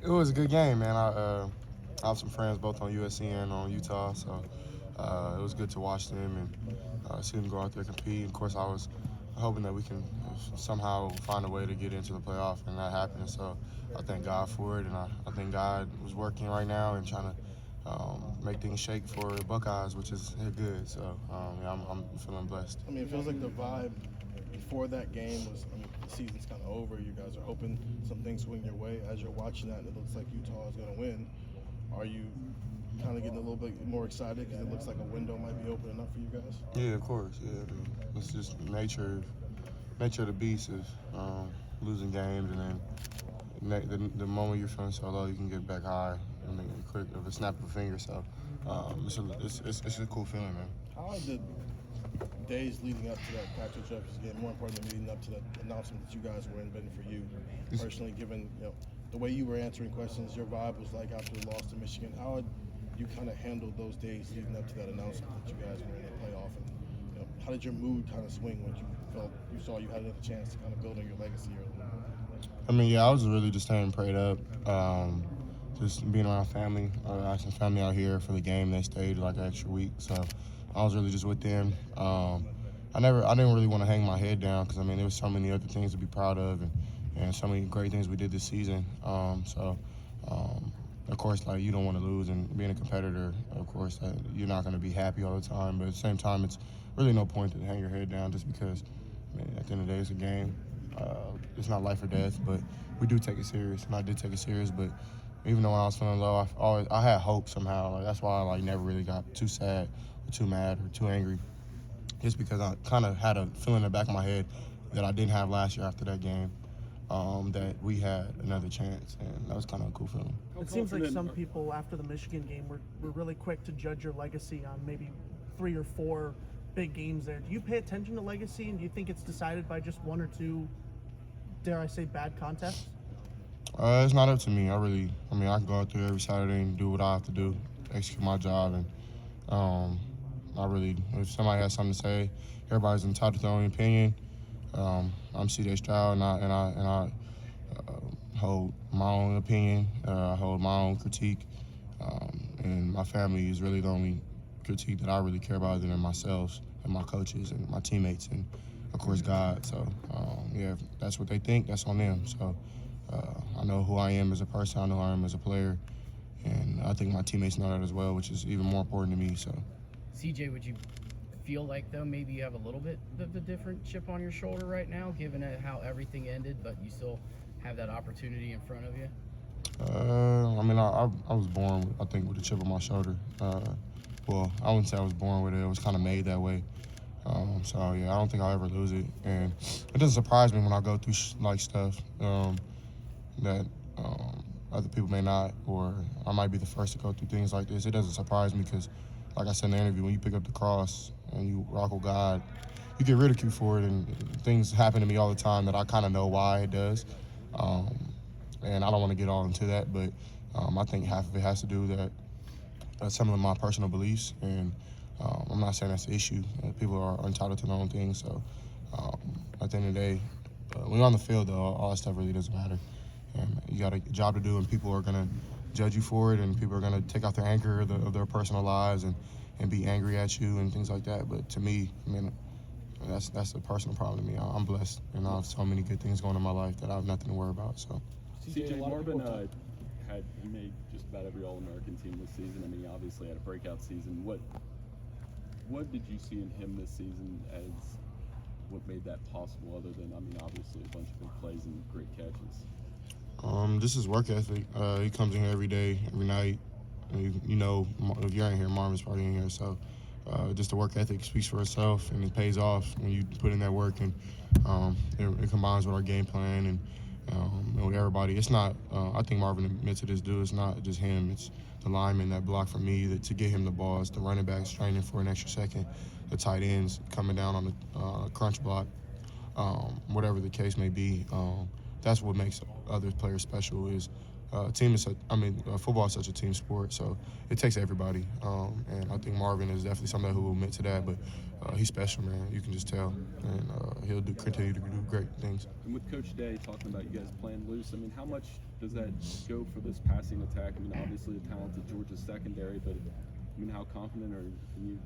It was a good game, man. I have some friends both on USC and on Utah, so it was good to watch them and see them go out there and compete. Of course, I was hoping that we can somehow find a way to get into the playoff, and that happened. So I thank God for it, and I think God was working right now and trying to make things shake for Buckeyes, which is good. So yeah, I'm feeling blessed. I mean, it feels like the vibe before that game was, I mean, the season's kind of over. You guys are hoping some things swing your way. As you're watching that and it looks like Utah is going to win, are you kind of getting a little bit more excited because it looks like a window might be opening up for you guys? Yeah, of course. Yeah, I mean, it's just nature of the beast is losing games, and then the moment you're feeling so low, you can get back high in the quick of a snap of a finger. So it's a cool feeling, man. How are the days leading up to that Patrick Jefferson game, more importantly, leading up to that announcement that you guys were in Benton for you, personally, given the way you were answering questions, your vibe was like after the loss to Michigan. How had you kind of handled those days leading up to that announcement that you guys were in the playoff, and how did your mood kind of swing when you felt you saw you had another chance to kind of build on your legacy early? I mean, yeah, I was really just staying prayed up. Just being around family. I had some family out here for the game. They stayed like an extra week, so I was really just with them. I didn't really want to hang my head down because I mean there was so many other things to be proud of and so many great things we did this season. Of course, like you don't want to lose, and being a competitor, of course, you're not going to be happy all the time. But at the same time, it's really no point to hang your head down just because. I mean, at the end of the day, it's a game. It's not life or death, but we do take it serious, and I did take it serious. But even though when I was feeling low, I had hope somehow. Like that's why I never really got too sad or too mad or too angry, just because I kind of had a feeling in the back of my head that I didn't have last year after that game. That we had another chance, and that was kind of a cool feeling. It seems like some people after the Michigan game were really quick to judge your legacy on maybe 3 or 4 big games there. Do you pay attention to legacy, and do you think it's decided by just 1 or 2, dare I say, bad contests? It's not up to me. I can go out there every Saturday and do what I have to do, execute my job, and if somebody has something to say, everybody's entitled to their own opinion. I'm C.J. Stroud, and I hold my own opinion. I hold my own critique, and my family is really the only critique that I really care about, other than myself and my coaches and my teammates, and of course God. So yeah, if that's what they think, that's on them. So I know who I am as a person. I know who I am as a player, and I think my teammates know that as well, which is even more important to me. So, CJ, would you feel like, though, maybe you have a little bit of a different chip on your shoulder right now, given how everything ended, but you still have that opportunity in front of you? I mean, I was born, I think, with a chip on my shoulder. Well, I wouldn't say I was born with it. It was kind of made that way. So, yeah, I don't think I'll ever lose it. And it doesn't surprise me when I go through, stuff that other people may not, or I might be the first to go through things like this. It doesn't surprise me because, like I said in the interview, when you pick up the cross and you rock with God, you get ridiculed for it, and things happen to me all the time that I kind of know why it does. And I don't want to get all into that, but I think half of it has to do with that some of my personal beliefs, and I'm not saying that's the issue. People are entitled to their own things, so at the end of the day, when you're on the field, though, all that stuff really doesn't matter. And you got a job to do, and people are going to judge you for it, and people are going to take out their anchor of their personal lives and be angry at you and things like that. But to me, I mean, that's a personal problem to me. I'm blessed, and I have so many good things going on in my life that I have nothing to worry about. So. CJ, Marvin he made just about every All-American team this season. I mean, he obviously had a breakout season. What did you see in him this season as what made that possible, other than, I mean, obviously a bunch of big plays and great catches? Just his work ethic. He comes in here every day, every night. You know, if you're in here, Marvin's probably in here. So just the work ethic speaks for itself, and it pays off when you put in that work. And it combines with our game plan and with everybody. It's not, I think Marvin admits it is due. It's not just him. It's the lineman that block for me to get him the ball. It's the running backs training for an extra second. The tight ends coming down on the crunch block. Whatever the case may be. That's what makes other players special is football is such a team sport, so it takes everybody. And I think Marvin is definitely somebody who will admit to that, but he's special, man. You can just tell, and he'll continue to do great things. And with Coach Day talking about you guys playing loose, I mean, how much does that go for this passing attack? I mean, obviously a talented Georgia secondary, but I mean, how confident are you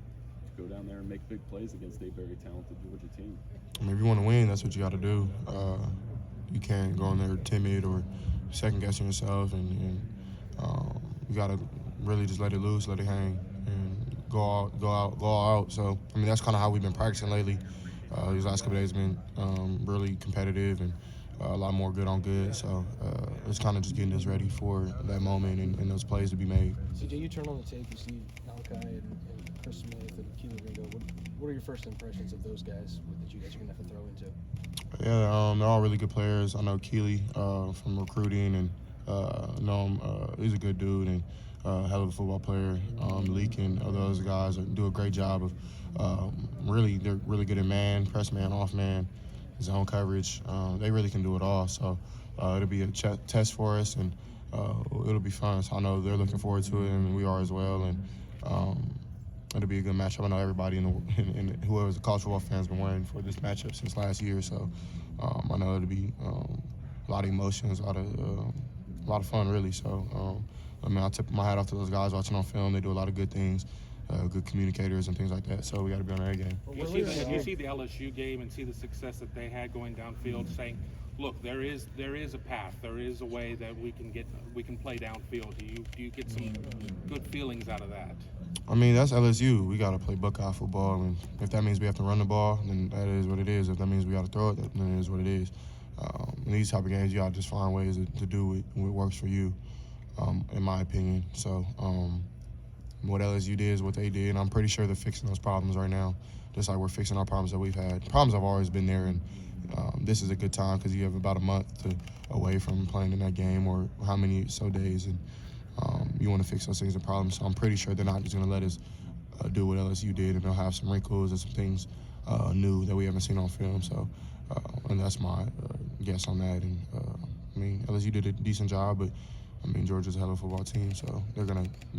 to go down there and make big plays against a very talented Georgia team? I mean, if you want to win, that's what you got to do. You can't go in there timid or second guessing yourself, and you got to really just let it loose, let it hang, and go all out. So I mean, that's kind of how we've been practicing lately. These last couple days have been really competitive and a lot more good on good. So it's kind of just getting us ready for that moment and those plays to be made. CJ, you turn on the tape, you see Malachi and Chris Smith and Keely Ringo. What are your first impressions of those guys that you guys are going to have to throw into? Yeah, they're all really good players. I know Keely from recruiting, and know him. He's a good dude and hell of a football player. Leak and those guys do a great job of they're really good at man, press man, off man, zone coverage. They really can do it all. So it'll be a test for us, and it'll be fun. So I know they're looking forward to it, and we are as well. And it'll be a good matchup. I know everybody in whoever's a college football fan has been waiting for this matchup since last year. So I know it'll be a lot of emotions, a lot of fun, really. So I mean, I tip my hat off to those guys watching on film. They do a lot of good things, good communicators and things like that. So we got to be on our game. You see the LSU game and see the success that they had going downfield, saying, look, there is a path, there is a way that we can play downfield. Do you get some good feelings out of that? I mean, that's LSU. We got to play Buckeye football, and if that means we have to run the ball, then that is what it is. If that means we got to throw it, then it is what it is. In these type of games, you got to just find ways to do what works for you, in my opinion. So what LSU did is what they did, and I'm pretty sure they're fixing those problems right now, just like we're fixing our problems that we've had. Problems have always been there, and this is a good time because you have about a month away from playing in that game, or how many days, and you want to fix those things and problems. So I'm pretty sure they're not just going to let us do what LSU did, and they'll have some wrinkles and some things new that we haven't seen on film. So, and that's my guess on that. And I mean, LSU did a decent job, but I mean, Georgia's a hell of a football team, so they're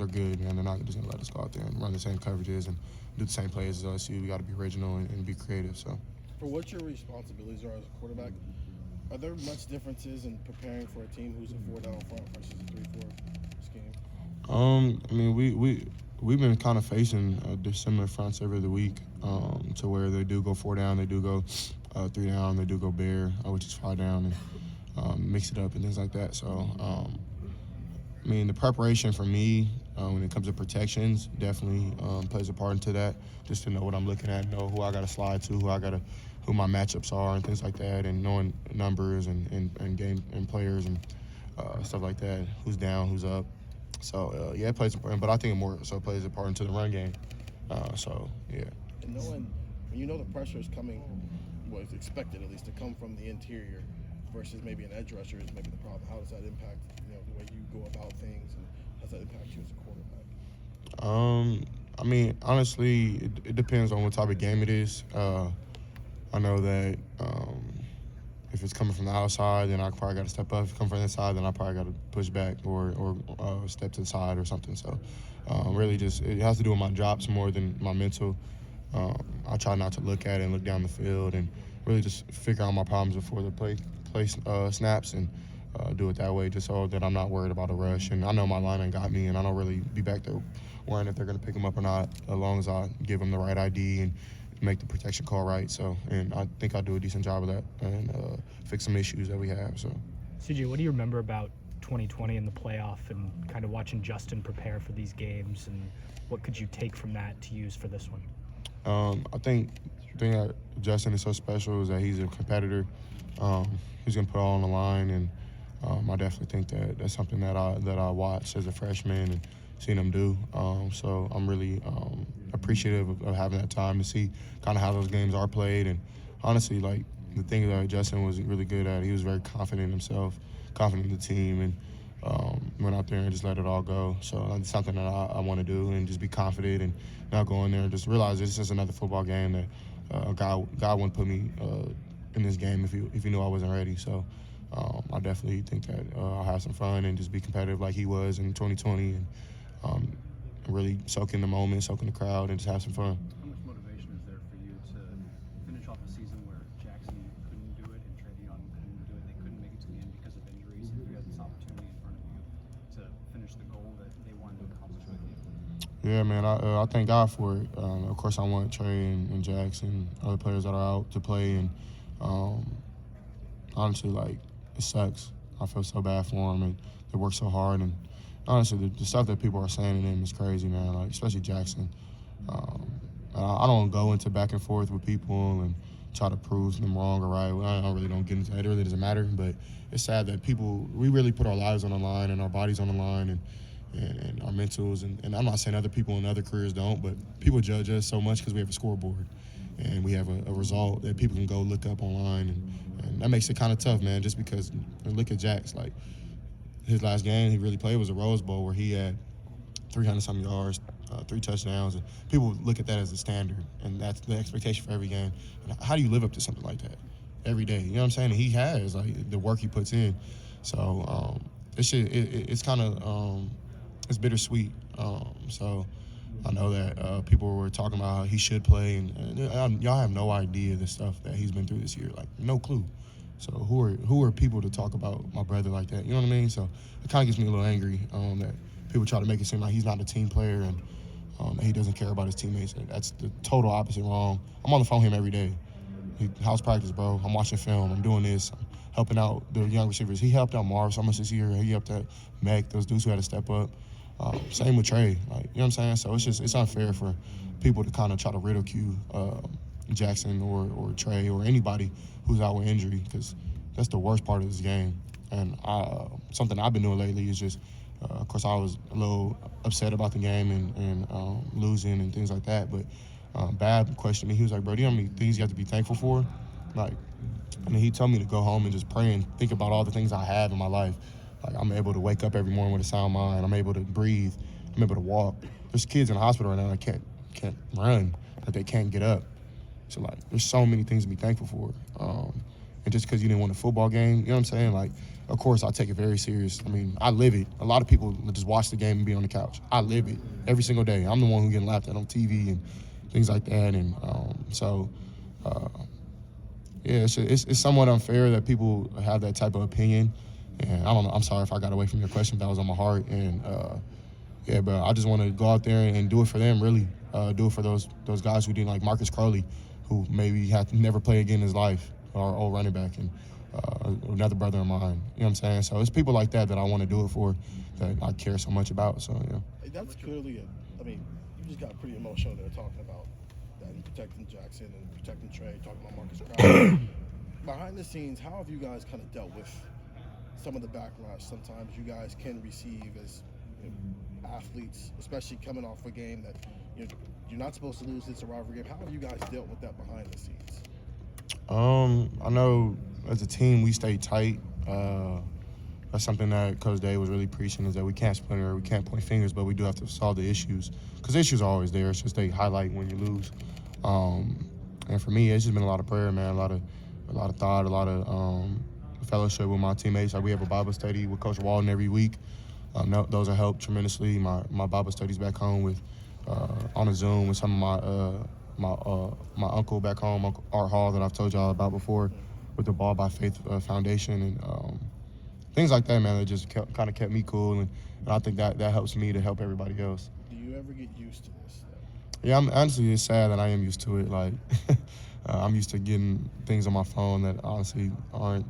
good, man. They're not just going to let us go out there and run the same coverages and do the same plays as LSU. We got to be original and be creative. So, for what your responsibilities are as a quarterback, are there much differences in preparing for a team who's a 4-down front versus a 3-4 scheme? I mean, we've been kind of facing similar fronts every other week, to where they do go 4 down, they do go 3 down, they do go bear, which is 5 down, and mix it up and things like that. So, I mean, the preparation for me when it comes to protections definitely plays a part into that. Just to know what I'm looking at, know who I got to slide to, who my matchups are, and things like that, and knowing numbers and game and players and stuff like that. Who's down, who's up. So yeah, it plays a part, but I think it more so plays a part into the run game. So yeah. And knowing when you know the pressure is coming, was expected at least to come from the interior, versus maybe an edge rusher is maybe the problem. How does that impact the way you go about things, and how does that impact you as a quarterback? I mean, honestly, it depends on what type of game it is. I know that if it's coming from the outside, then I probably got to step up. If it's coming from the inside, then I probably got to push back or step to the side or something. So really just it has to do with my drops more than my mental. I try not to look at it and look down the field and really just figure out my problems before the play snaps and do it that way, just so that I'm not worried about a rush. And I know my lineman got me, and I don't really be back there worrying if they're going to pick him up or not, as long as I give them the right ID and make the protection call right. So, and I think I do a decent job of that and fix some issues that we have. So, CJ, what do you remember about 2020 in the playoff and kind of watching Justin prepare for these games, and what could you take from that to use for this one? I think the thing that Justin is so special is that he's a competitor. He's going to put it all on the line, and I definitely think that that's something that I watched as a freshman and seen him do. So I'm really appreciative of having that time to see kind of how those games are played. And honestly, like, the thing that Justin was really good at, he was very confident in himself, confident in the team, and went out there and just let it all go. So that's something that I want to do, and just be confident and not go in there and just realize it's just another football game that God wouldn't put me in this game if he knew I wasn't ready. So I definitely think that I'll have some fun and just be competitive like he was in 2020 and really soak in the moment, soak in the crowd, and just have some fun. How much motivation is there for you to finish off a season where Jackson couldn't do it and Travion couldn't do it? They couldn't make it to the end because of injuries. And you had this opportunity in front of you to finish the goal that they wanted to accomplish with you. Yeah, man, I thank God for it. Of course, I want Trey and Jackson, other players that are out to play, and honestly, like, it sucks. I feel so bad for them, and they work so hard, and honestly, the stuff that people are saying to them is crazy, man, like, especially Jackson. I don't go into back and forth with people and try to prove them wrong or right. I really don't get into that. It really doesn't matter, but it's sad that we really put our lives on the line and our bodies on the line and our mentals. And I'm not saying other people in other careers don't, but people judge us so much because we have a scoreboard and we have a result that people can go look up online. And that makes it kind of tough, man, just because look at Jax. Like, his last game he really played was a Rose Bowl where he had 300-something yards, 3 touchdowns, and people look at that as a standard, and that's the expectation for every game. And how do you live up to something like that every day? You know what I'm saying? And he has, like, the work he puts in. So it's kind of it's bittersweet. So I know that people were talking about how he should play, and y'all have no idea the stuff that he's been through this year, like no clue. So who are people to talk about my brother like that? You know what I mean? So it kind of gets me a little angry that people try to make it seem like he's not a team player and that he doesn't care about his teammates. And that's the total opposite wrong. I'm on the phone with him every day. House practice, bro. I'm watching film. I'm doing this. I'm helping out the young receivers. He helped out Marv so much this year. He helped out Mac, those dudes who had to step up. Same with Trey. Like, you know what I'm saying? So it's unfair for people to kind of try to ridicule Jackson or Trey or anybody who's out with injury, because that's the worst part of this game. And something I've been doing lately is just, of course, I was a little upset about the game and losing and things like that. But Bab questioned me. He was like, bro, do you know how many things you have to be thankful for? Like, and he told me to go home and just pray and think about all the things I have in my life. Like, I'm able to wake up every morning with a sound mind. I'm able to breathe. I'm able to walk. There's kids in the hospital right now that can't run, that they can't get up. So, like, there's so many things to be thankful for. And just because you didn't win a football game, you know what I'm saying? Like, of course, I take it very serious. I mean, I live it. A lot of people just watch the game and be on the couch. I live it every single day. I'm the one who getting laughed at on TV and things like that. And yeah, it's somewhat unfair that people have that type of opinion. And I don't know. I'm sorry if I got away from your question. That was on my heart. And yeah, but I just want to go out there and do it for them. Really, do it for those guys who didn't, like Marcus Crowley, who maybe had to never play again in his life, our old running back, and another brother of mine. You know what I'm saying? So it's people like that I want to do it for, that I care so much about. So yeah. That's clearly I mean, you just got pretty emotional there talking about that and protecting Jackson and protecting Trey, talking about Marcus Crowley. Behind the scenes, how have you guys kind of dealt with some of the backlash sometimes you guys can receive as athletes, especially coming off a game that you're not supposed to lose? It's a rivalry game. How have you guys dealt with that behind the scenes? I know as a team we stay tight. That's something that Coach Day was really preaching, is that we can't splinter, we can't point fingers, but we do have to solve the issues, because the issues are always there. It's just they highlight when you lose. And for me, it's just been a lot of prayer, man, a lot of thought, a lot of fellowship with my teammates. Like, we have a Bible study with Coach Walden every week. Those have helped tremendously. My Bible studies back home with on a Zoom with some of my uncle back home, Uncle Art Hall, that I've told y'all about before, with the Ball by Faith Foundation, and things like that, man. That just kind of kept me cool, and I think that helps me to help everybody else. Do you ever get used to this? Yeah, honestly, it's sad that I am used to it. Like, I'm used to getting things on my phone that honestly aren't.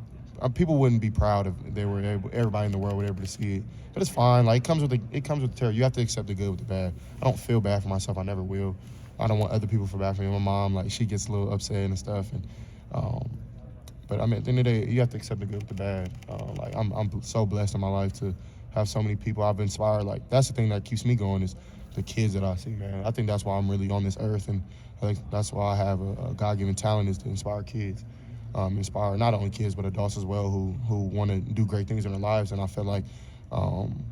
People wouldn't be proud if they were everybody in the world were able to see it. But it's fine. Like, it comes with the terror. You have to accept the good with the bad. I don't feel bad for myself. I never will. I don't want other people to feel bad for me. My mom, like, she gets a little upset and stuff. And but I mean, at the end of the day, you have to accept the good with the bad. Like, I'm so blessed in my life to have so many people I've inspired. Like, that's the thing that keeps me going, is the kids that I see, man. I think that's why I'm really on this earth, and I think that's why I have a God-given talent, is to inspire kids. Inspire not only kids but adults as well who want to do great things in their lives, and I feel like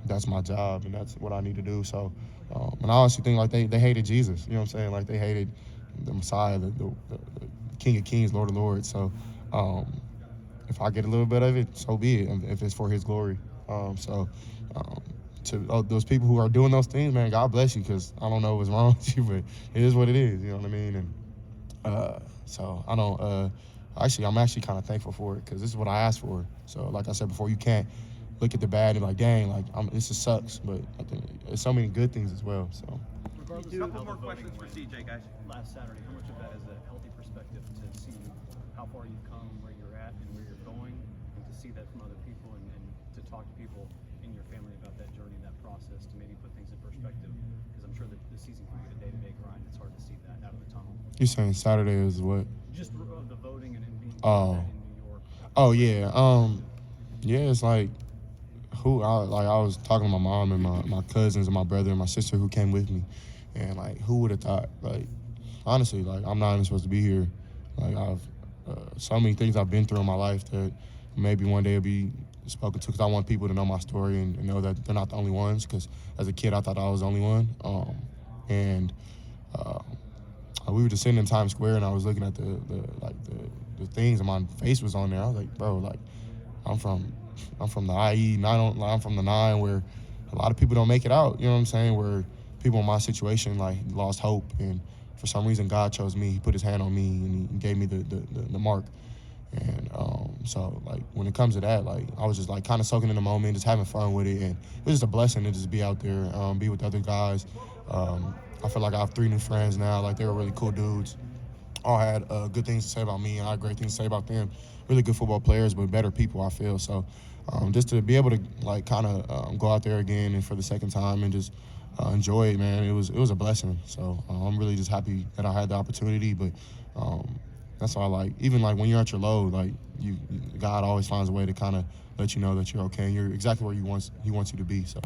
that's my job and that's what I need to do. So, and I honestly think, like, they hated Jesus. You know what I'm saying? Like, they hated the Messiah, the King of Kings, Lord of Lords. So, if I get a little bit of it, so be it. If it's for His glory. To those people who are doing those things, man, God bless you, because I don't know what's wrong with you, but it is what it is. You know what I mean? And so I don't. I'm actually kind of thankful for it, because this is what I asked for. So like I said before, you can't look at the bad and be like, dang, like this just sucks. But I think there's so many good things as well. So. Regardless of how more questions for CJ, guys. Last Saturday, how much of that is a healthy perspective to see how far you've come, where you're at, and where you're going, and to see that from other people, and to talk to people in your family about that journey, that process, to maybe put things in perspective? Because I'm sure that the season can be a day-to-day grind. It's hard to see that out of the tunnel. You saying Saturday is what? Just the voting and being in New York. Oh yeah. Yeah, it's like I was talking to my mom and my cousins and my brother and my sister who came with me, and like, who would have thought? Like, honestly, like, I'm not even supposed to be here. Like, I've so many things I've been through in my life that maybe one day it'll be spoken to, because I want people to know my story and know that they're not the only ones. Because as a kid, I thought I was the only one. We were just sitting in Times Square, and I was looking at the things, and my face was on there. I was like, bro, like, I'm from the IE 9. I'm from the 9, where a lot of people don't make it out. You know what I'm saying? Where people in my situation like lost hope, and for some reason God chose me. He put His hand on me, and He gave me the mark. And so like, when it comes to that, like, I was just like kind of soaking in the moment, just having fun with it, and it was just a blessing to just be out there, be with other guys. I feel like I have 3 new friends now. Like, they were really cool dudes. All had good things to say about me, and I had great things to say about them. Really good football players, but better people, I feel. So just to be able to like kind of go out there again and for the second time and just enjoy it, man, it was a blessing. So I'm really just happy that I had the opportunity. But that's why, like, even like when you're at your low, like God always finds a way to kind of let you know that you're okay and you're exactly where He wants you to be. So.